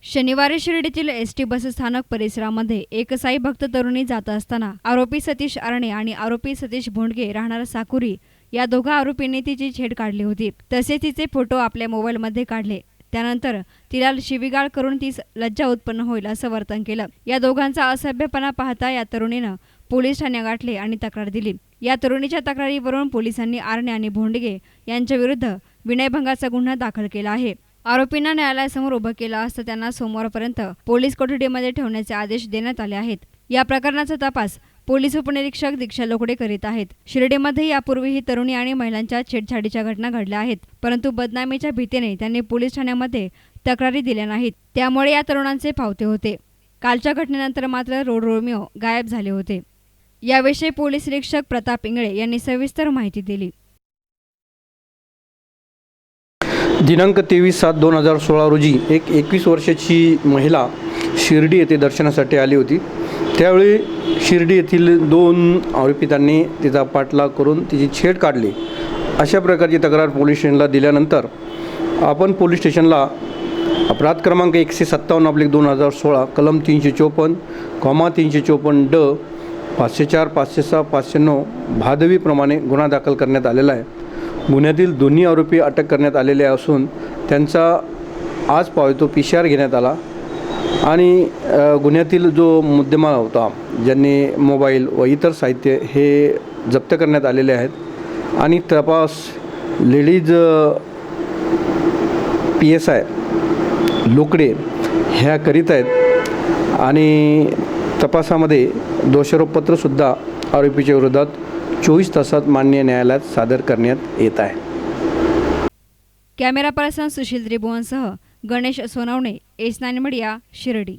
शनिवारी शिर्डीतील एसटी बसस्थानक परिसरामध्ये एक साई भक्त तरुणी जात असताना आरोपी सतीश आरणे आणि आरोपी सतीश भोंडगे राहणार साकुरी या दोघा आरोपींनी तिची छेड काढली होती। तसेच तिचे फोटो आपल्या मोबाईलमध्ये काढले। त्यानंतर तिला शिवीगाळ करून तीस लज्जा उत्पन्न होईल असं वर्तन केलं। या दोघांचा असभ्यपणा पाहता या तरुणीनं पोलीस ठाणे गाठले आणि तक्रार दिली। या तरुणीच्या तक्रारीवरून पोलिसांनी आरणे आणि भोंडगे यांच्या विरुद्ध विनयभंगाचा गुन्हा दाखल केला आहे। आरोपींना न्यायालयासमोर उभं केलं असता त्यांना सोमवारपर्यंत पोलीस कोठडीमध्ये ठेवण्याचे आदेश देण्यात आले आहेत। या प्रकरणाचा तपास पोलीस उपनिरीक्षक दीक्षा लोकडे करीत आहेत। शिर्डीमध्ये यापूर्वी ही तरुणी आणि महिलांच्या छेडछाडीच्या घटना घडल्या आहेत, परंतु बदनामीच्या भीतीने त्यांनी पोलीस ठाण्यामध्ये तक्रारी दिल्या नाहीत। त्यामुळे या तरुणांचे फावते होते। कालच्या घटनेनंतर मात्र रोड रोमिओ गायब झाले होते। याविषयी पोलीस निरीक्षक प्रताप इंगळे यांनी सविस्तर माहिती दिली। दिनांक 23/7/2016 रोजी एक 21 वर्षाची महिला शिर्डी येथे दर्शनासाठी आली होती। त्यावेळी शिर्डी येथील 2 आरोपितांनी तिचा पाठलाग करून तिची छेड काढली। अशा प्रकारची तक्रार पोलीस स्टेशनला दिल्यानंतर आपण पोलीस स्टेशनला अपराध क्रमांक 157/2016 कलम 354, 354 ड 504, 506, 509 भादवीप्रमाणे गुन्हा दाखल करण्यात आलेला आहे। गुन्ह्यातील दोन्ही आरोपी अटक करण्यात आलेले असून त्यांचा आज पावतो PCR घेण्यात आला आणि गुन्ह्यातील जो मुद्देमाल होता, ज्यांनी मोबाईल व इतर साहित्य हे जप्त करण्यात आलेले आहेत आणि तपास लेडीज PSI लोकडे ह्या करीत आहेत आणि तपासामध्ये दोषारोपपत्रसुद्धा आरोपीच्या विरोधात 24 तासात माननीय न्यायालयात सादर करण्यात येत आहे। कॅमेरा पर्सन सुशील त्रिभुवनसह गणेश सोनवणे, S9 मीडिया, शिर्डी।